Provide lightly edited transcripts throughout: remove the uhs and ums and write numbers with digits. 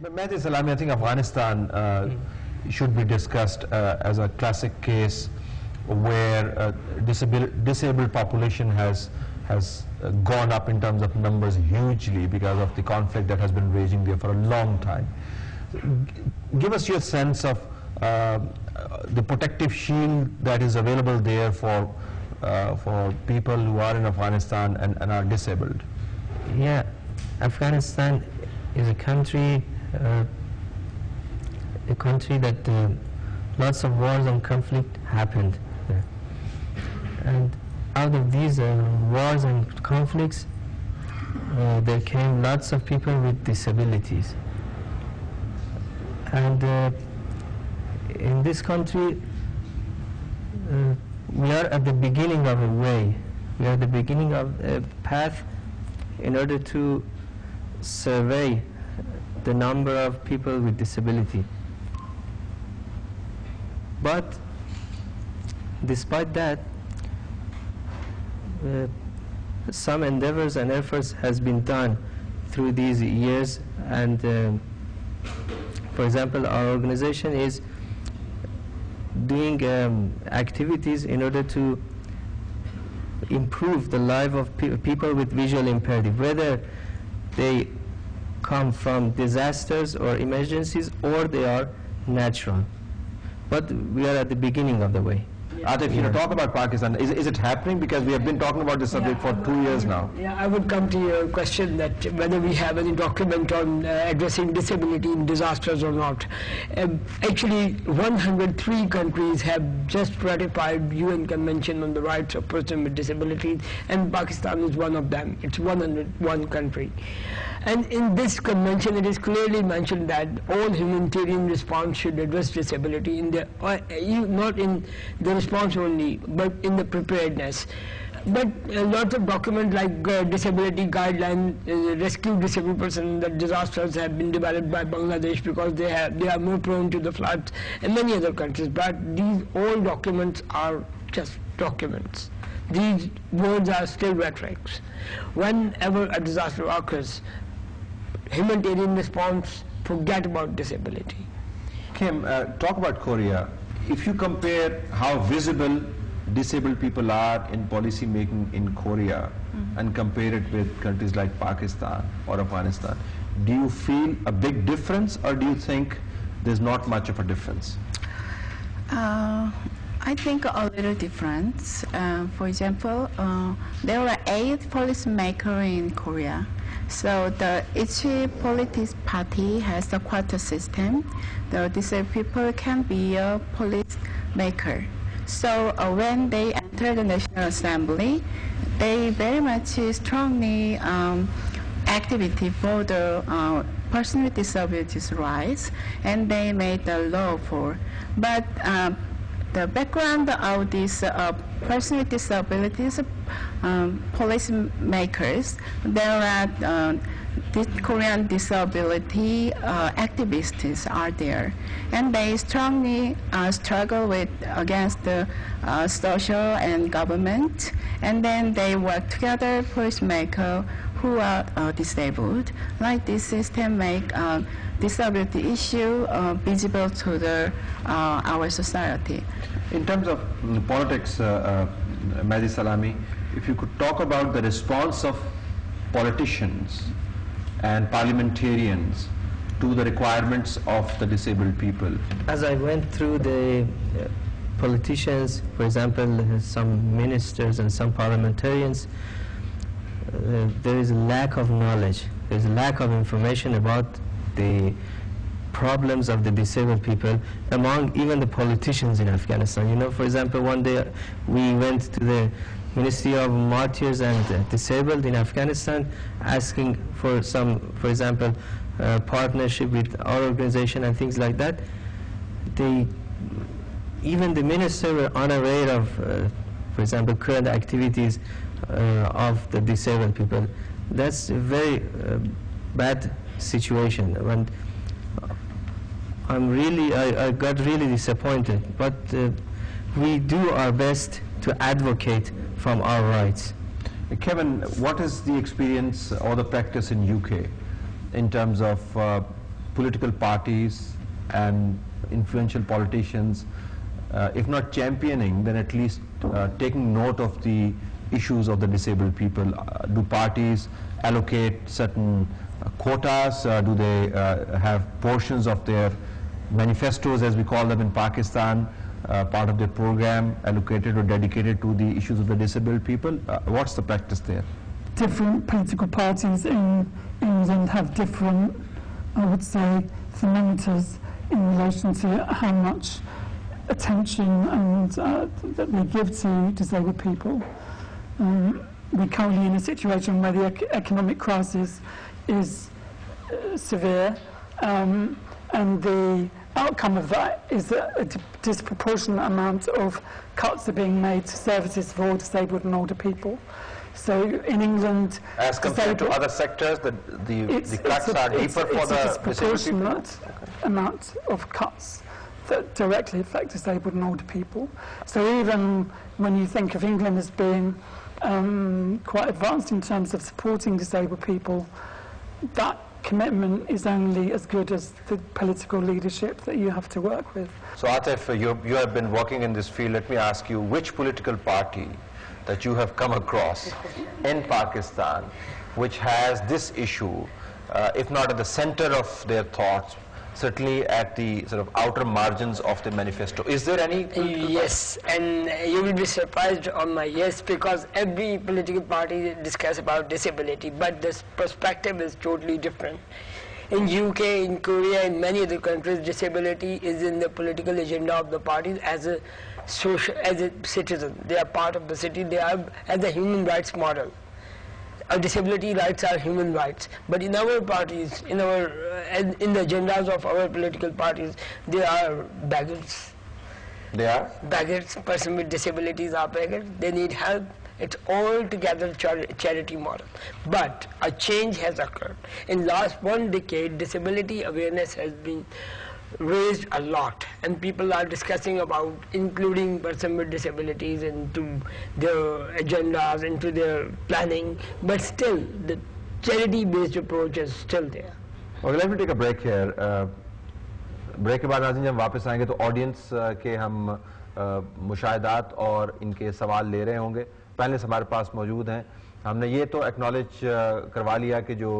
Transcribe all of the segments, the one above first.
Mehdi Salami, I think Afghanistan should be discussed as a classic case where disabled population has gone up in terms of numbers hugely because of the conflict that has been raging there for a long time. Give us your sense of the protective shield that is available there for people who are in Afghanistan and are disabled. Yeah, Afghanistan is a country that lots of wars and conflict happened there. And out of these wars and conflicts, there came lots of people with disabilities. And in this country, we are at the beginning of a way. We are at the beginning of a path in order to survey the number of people with disability. But despite that, some endeavors and efforts has been done through these years, and for example, our organization is doing activities in order to improve the life of people with visual impairment, whether they come from disasters or emergencies or they are natural. But we are at the beginning of the way. Atif, you know, talk about Pakistan. Is it happening? Because we have been talking about this subject for 2 years now. Yeah, I would come to your question that whether we have any document on addressing disability in disasters or not. Actually, 103 countries have just ratified UN Convention on the Rights of Persons with Disabilities, and Pakistan is one of them. It's 101 country. And in this convention, it is clearly mentioned that all humanitarian response should address disability in the not in the response only, but in the preparedness. But lots of documents like disability guideline, rescue disabled persons, the disasters have been developed by Bangladesh because they are more prone to the floods and many other countries. But these all documents are just documents. These words are still rhetorics. Whenever a disaster occurs, humanitarian response, forget about disability. Kim, talk about Korea. If you compare how visible disabled people are in policy making in Korea and compare it with countries like Pakistan or Afghanistan, do you feel a big difference, or do you think there's not much of a difference? I think a little difference. For example, there are 8 policymakers in Korea. So each political party has a quota system. The disabled people can be a policy maker. So when they enter the National Assembly, they very much strongly activity for the person with disabilities rights, and they made the law for. But the background of these person with disabilities policy makers, there are Korean disability activists are there, and they strongly struggle against the social and government, and then they work together policymakers who are disabled. Like this system make disability issue visible to our society. In terms of politics, Mehdi Salami, if you could talk about the response of politicians and parliamentarians to the requirements of the disabled people. As I went through the politicians, for example, some ministers and some parliamentarians, there is a lack of knowledge. There is a lack of information about the problems of the disabled people among even the politicians in Afghanistan. You know, for example, one day we went to the Ministry of Martyrs and Disabled in Afghanistan asking for some, for example, partnership with our organization and things like that. Even the minister were unaware of, for example, current activities of the disabled people. That's a very bad situation. And I got really disappointed. But we do our best to advocate from our rights. Kevin, what is the experience or the practice in UK in terms of political parties and influential politicians, if not championing, then at least taking note of the issues of the disabled people? Do parties allocate certain quotas? Do they have portions of their manifestos, as we call them in Pakistan, part of their program allocated or dedicated to the issues of the disabled people? What's the practice there? Different political parties in England have different, I would say, thermometers in relation to how much attention and that they give to disabled people. We're currently in a situation where the economic crisis is severe, and the outcome of that is that a disproportionate amount of cuts are being made to services for disabled and older people. So in England, as compared to other sectors, the cuts are deeper for the disabled people? It's a disproportionate amount of cuts that directly affect disabled and older people. So even when you think of England as being quite advanced in terms of supporting disabled people, that commitment is only as good as the political leadership that you have to work with. So Atif, you have been working in this field. Let me ask you, which political party that you have come across in Pakistan which has this issue, if not at the center of their thoughts, certainly at the sort of outer margins of the manifesto? Is there any? Yes, and you will be surprised on my yes, because every political party discuss about disability, but this perspective is totally different. In UK, in Korea, in many other countries, disability is in the political agenda of the parties as a social, as a citizen. They are part of the city. They are as a human rights model. Our disability rights are human rights, but in our parties, in the agendas of our political parties, they are beggars. They are? Beggars, person with disabilities are beggars. They need help. It's all together charity model. But a change has occurred. In last 1 decade, disability awareness has been raised a lot, and people are discussing about including person with disabilities into their agendas, into their planning, but still the charity-based approach is still there. Okay, let me take a break here. Break के बाद नाज़रीन जब वापस आएंगे तो audience के हम मुशाहिदात और इनके सवाल ले रहे होंगे। पैनलिस्ट हमारे पास मौजूद हैं। हमने ये तो एक्नॉलेज करवा लिया कि जो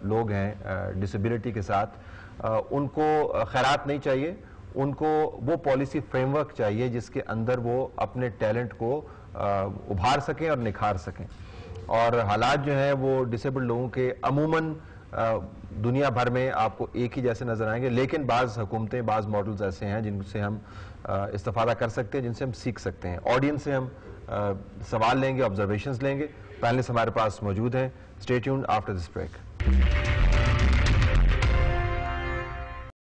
लोग हैं डिसेबिलिटी के साथ, उनको खैरात नहीं चाहिए, उनको वो पॉलिसी फ्रेमवर्क चाहिए जिसके अंदर वो अपने टैलेंट को उभार सकें और निखार सकें। और हालात जो हैं वो डिसेबल्ड लोगों के अमूमन दुनिया भर में आपको एक ही जैसे नजर आएंगे, लेकिन बाज़ हुकूमतें, बाज़ मॉडल्स ऐसे हैं जिनसे हम इस्तेफादा कर सकते हैं, जिनसे हम सीख सकते हैं। ऑडियंस से हम सवाल लेंगे, ऑब्जर्वेशंस लेंगे। पैनलिस्ट हमारे पास मौजूद हैं। Stay tuned after this break.